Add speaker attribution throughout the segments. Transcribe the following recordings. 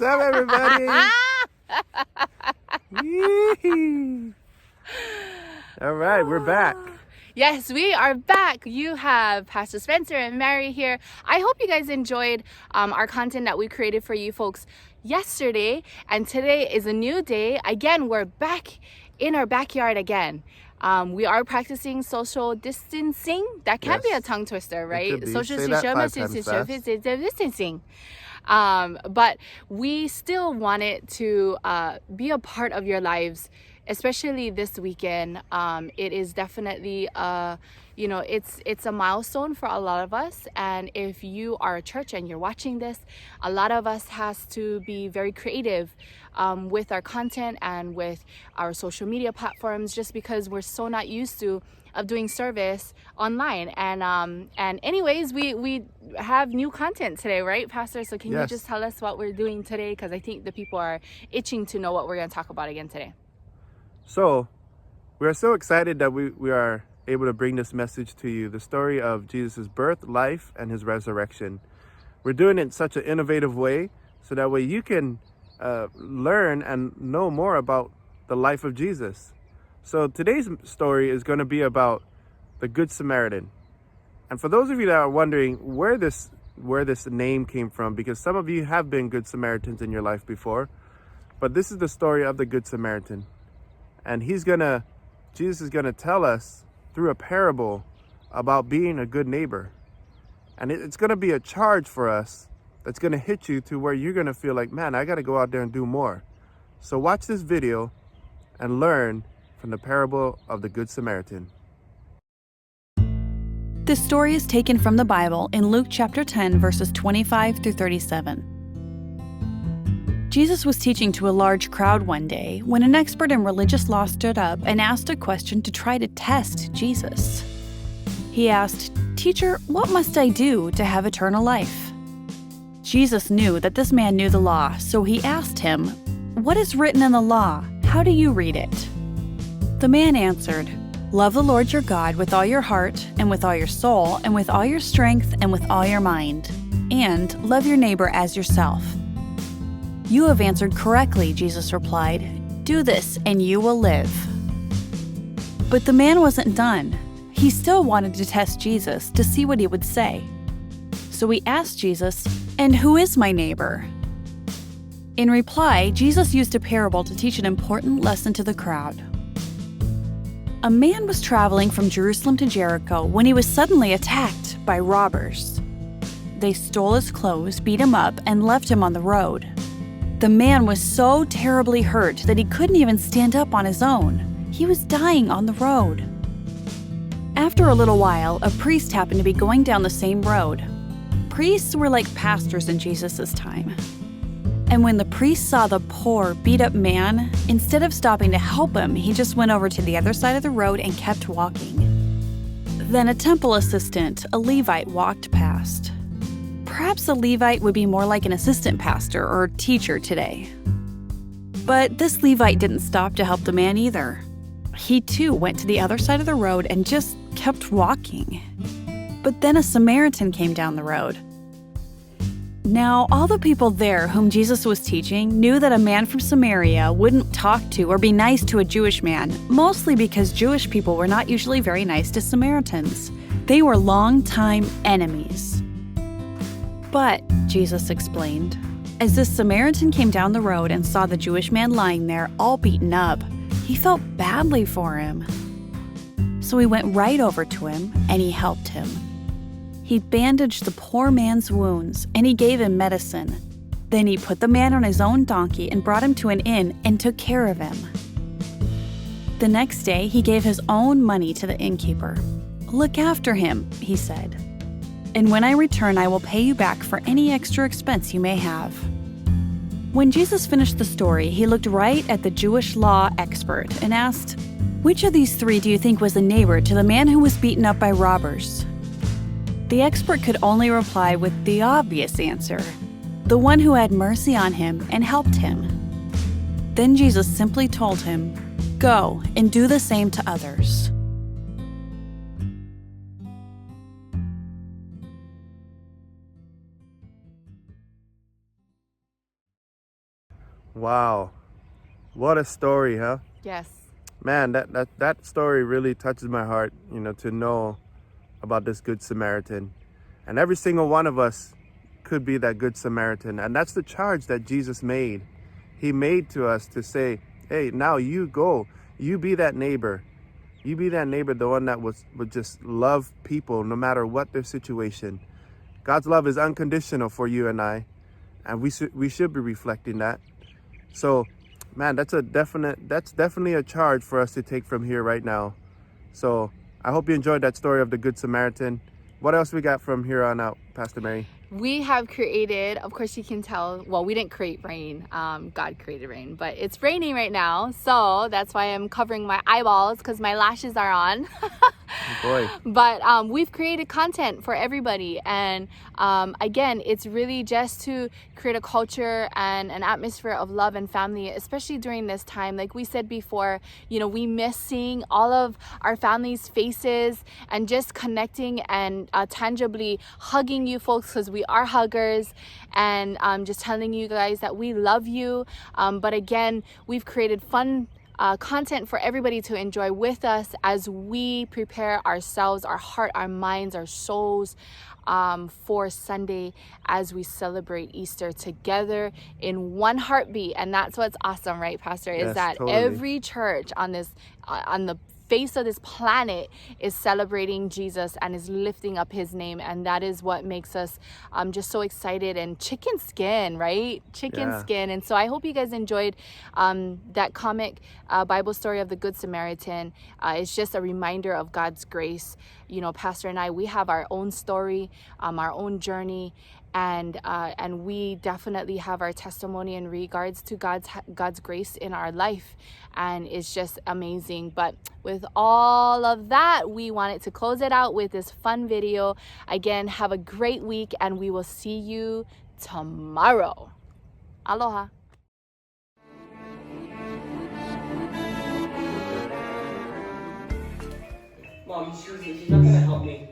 Speaker 1: What's up, everybody? Yee. All right, we're back.
Speaker 2: Yes, we are back. You have Pastor Spencer and Mary here. I hope you guys enjoyed our content that we created for you folks yesterday. And today is a new day. Again, we're back in our backyard again. We are practicing social distancing. That can be a tongue twister, right? Social distancing. But we still want it to be a part of your lives, especially this weekend. It is definitely it's a milestone for a lot of us. And if you are a church and you're watching this, a lot of us has to be very creative with our content and with our social media platforms, just because we're so not used to of doing service online. And anyways, we have new content today, right, Pastor? So can you just tell us what we're doing today? Because I think the people are itching to know what we're going to talk about again today.
Speaker 1: So we are so excited that we are able to bring this message to you, the story of Jesus' birth, life, and his resurrection. We're doing it in such an innovative way, so that way you can learn and know more about the life of Jesus. So today's story is going to be about the Good Samaritan. And for those of you that are wondering where this name came from, because some of you have been Good Samaritans in your life before, but this is the story of the Good Samaritan. And Jesus is going to tell us through a parable about being a good neighbor. And it's going to be a charge for us that's going to hit you to where you're going to feel like, man, I got to go out there and do more. So watch this video and learn from the parable of the Good Samaritan.
Speaker 3: This story is taken from the Bible in Luke chapter 10, verses 25 through 37. Jesus was teaching to a large crowd one day when an expert in religious law stood up and asked a question to try to test Jesus. He asked, "Teacher, what must I do to have eternal life?" Jesus knew that this man knew the law, so he asked him, "What is written in the law? How do you read it?" The man answered, "Love the Lord your God with all your heart, and with all your soul, and with all your strength, and with all your mind. And love your neighbor as yourself." "You have answered correctly," Jesus replied. "Do this, and you will live." But the man wasn't done. He still wanted to test Jesus to see what he would say. So he asked Jesus, "And who is my neighbor?" In reply, Jesus used a parable to teach an important lesson to the crowd. A man was traveling from Jerusalem to Jericho when he was suddenly attacked by robbers. They stole his clothes, beat him up, and left him on the road. The man was so terribly hurt that he couldn't even stand up on his own. He was dying on the road. After a little while, a priest happened to be going down the same road. Priests were like pastors in Jesus' time. And when the priest saw the poor, beat-up man, instead of stopping to help him, he just went over to the other side of the road and kept walking. Then a temple assistant, a Levite, walked past. Perhaps a Levite would be more like an assistant pastor or teacher today. But this Levite didn't stop to help the man either. He too went to the other side of the road and just kept walking. But then a Samaritan came down the road. Now, all the people there whom Jesus was teaching knew that a man from Samaria wouldn't talk to or be nice to a Jewish man, mostly because Jewish people were not usually very nice to Samaritans. They were longtime enemies. But, Jesus explained, as this Samaritan came down the road and saw the Jewish man lying there all beaten up, he felt badly for him. So he went right over to him and he helped him. He bandaged the poor man's wounds, and he gave him medicine. Then he put the man on his own donkey and brought him to an inn and took care of him. The next day, he gave his own money to the innkeeper. "Look after him," he said, "and when I return, I will pay you back for any extra expense you may have." When Jesus finished the story, he looked right at the Jewish law expert and asked, "Which of these three do you think was a neighbor to the man who was beaten up by robbers?" The expert could only reply with the obvious answer, the one who had mercy on him and helped him. Then Jesus simply told him, "Go and do the same to others."
Speaker 1: Wow. What a story, huh?
Speaker 2: Yes.
Speaker 1: Man, that story really touches my heart, to know about this Good Samaritan. And every single one of us could be that Good Samaritan. And that's the charge that Jesus made. He made to us to say, hey, now you go. You be that neighbor. You be that neighbor, the one that would just love people no matter what their situation. God's love is unconditional for you and I. And we should be reflecting that. So, man, that's definitely a charge for us to take from here right now. So I hope you enjoyed that story of the Good Samaritan. What else we got from here on out, Pastor Mary?
Speaker 2: We have created, of course you can tell, well, we didn't create rain, God created rain, but it's raining right now, so that's why I'm covering my eyeballs because my lashes are on.
Speaker 1: Oh boy.
Speaker 2: But we've created content for everybody, and again, it's really just to create a culture and an atmosphere of love and family, especially during this time. Like we said before, we miss seeing all of our families' faces and just connecting and tangibly hugging you folks, because we are huggers, and just telling you guys that we love you. But again, we've created fun content for everybody to enjoy with us as we prepare ourselves, our heart, our minds, our souls for Sunday as we celebrate Easter together in one heartbeat. And that's what's awesome, right, Pastor?
Speaker 1: Yes,
Speaker 2: is that
Speaker 1: totally.
Speaker 2: Every church on this on the face of this planet is celebrating Jesus and is lifting up his name, and that is what makes us just so excited and chicken skin, right? Chicken skin. And so I hope you guys enjoyed that comic Bible story of the Good Samaritan. It's just a reminder of God's grace. Pastor and I, we have our own story, our own journey, and we definitely have our testimony in regards to God's grace in our life, and it's just amazing. But with all of that, we wanted to close it out with this fun video. Again, have a great week, and we will see you tomorrow. Aloha.
Speaker 4: Mom, she's not gonna help me.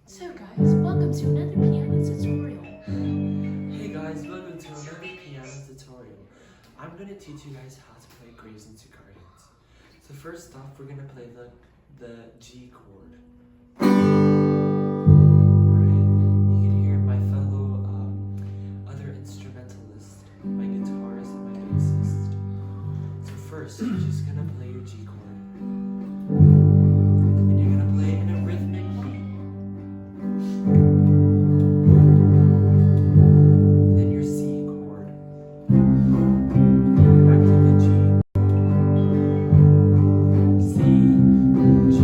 Speaker 5: So guys, welcome to another piano tutorial.
Speaker 4: Hey guys, welcome to another piano tutorial. I'm gonna teach you guys how to play Graves into Guardians. So first off, we're gonna play the G chord. Right? You can hear my fellow other instrumentalists, my guitarist and my bassist. So first, you're just gonna play your G chord. And you're gonna play it in a rhythmic beat. Then your C chord. Back to the G. C, G,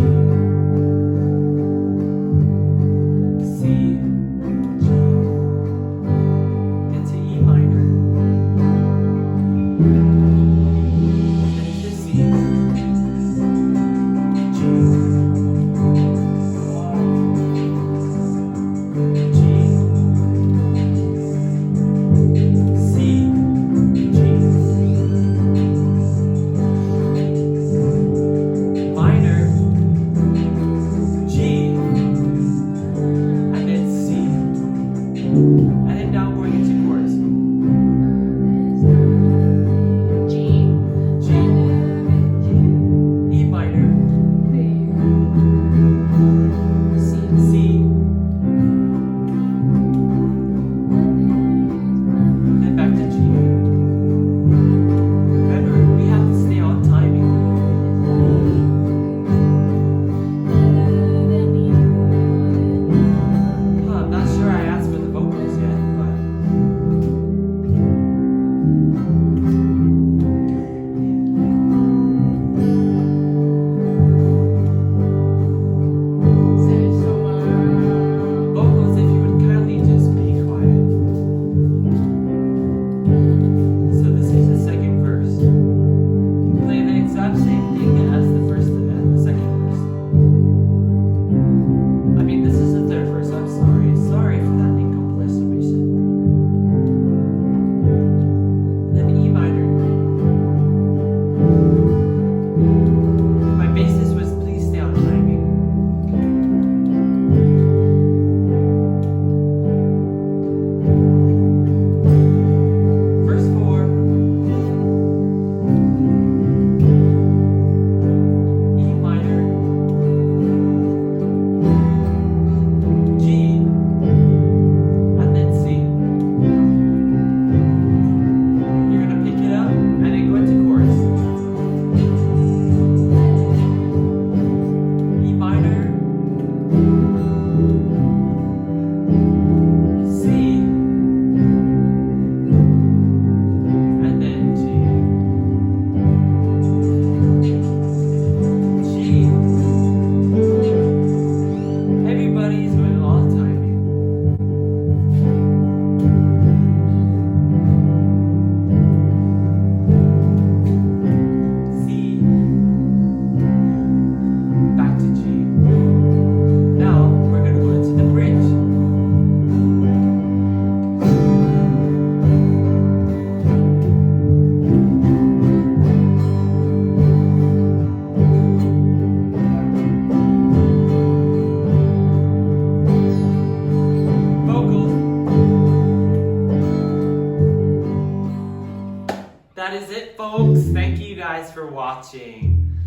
Speaker 4: folks. Thank you guys for watching.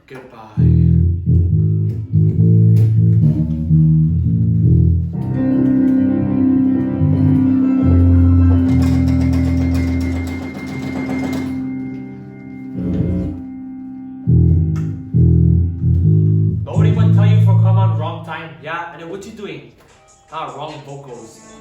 Speaker 4: Goodbye. Nobody would tell you for come on wrong time. Yeah, and then what you doing? Ah, wrong vocals.